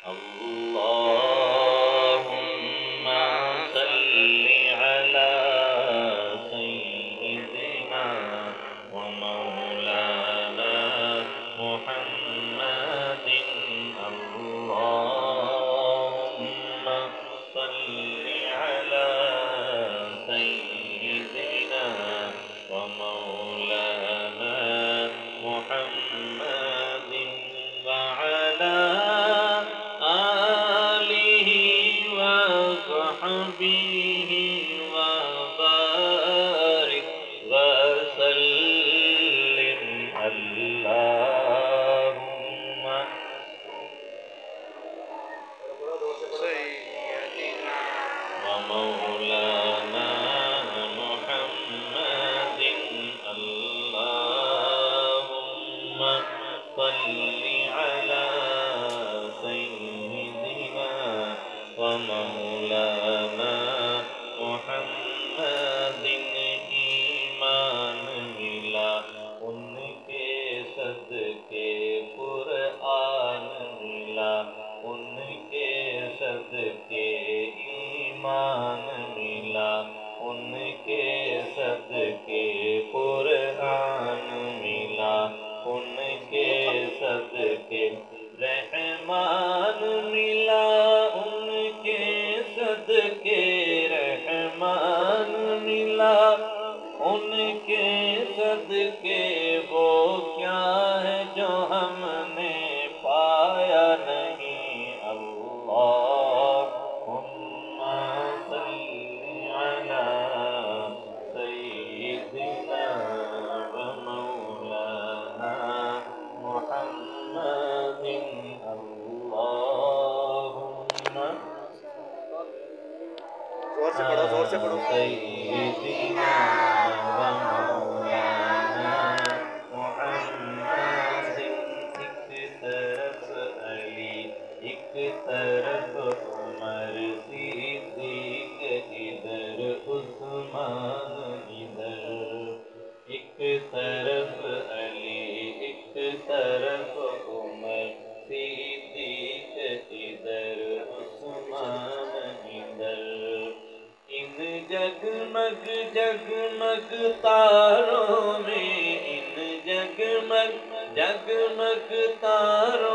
اللهم صل على سيدنا ومولانا محمد اللهم صل على سيدنا ومولانا محمد وعلى آله وصحبه وبارك وسلم اللهم سيدنا ومولانا محمد اللهم صل على سيدنا ومولانا محمد ایمان ملا ان کے صدقے قرآن ملا ان کے صدقے ایمان ملا ان کے صدقے قرآن ملا ان کے صدقے رحمان ملا ان کے صدقے رحمان ملا ان کے صدقے وہ کیا ہے جو ہم نے پایا نہیں اللہم صل علی سیدنا ومولانا محمد اللہم زور سے پڑھو سیدنا ومولانا محمد ایک طرف علی ایک طرف عمر صدیق ادھر عثمان ادھر ایک طرف علی ایک طرف عمر صدیق ادھر عثمان ادھر ان جگمگ جگمگ تاروں میں ان جگمگ جگمگ تاروں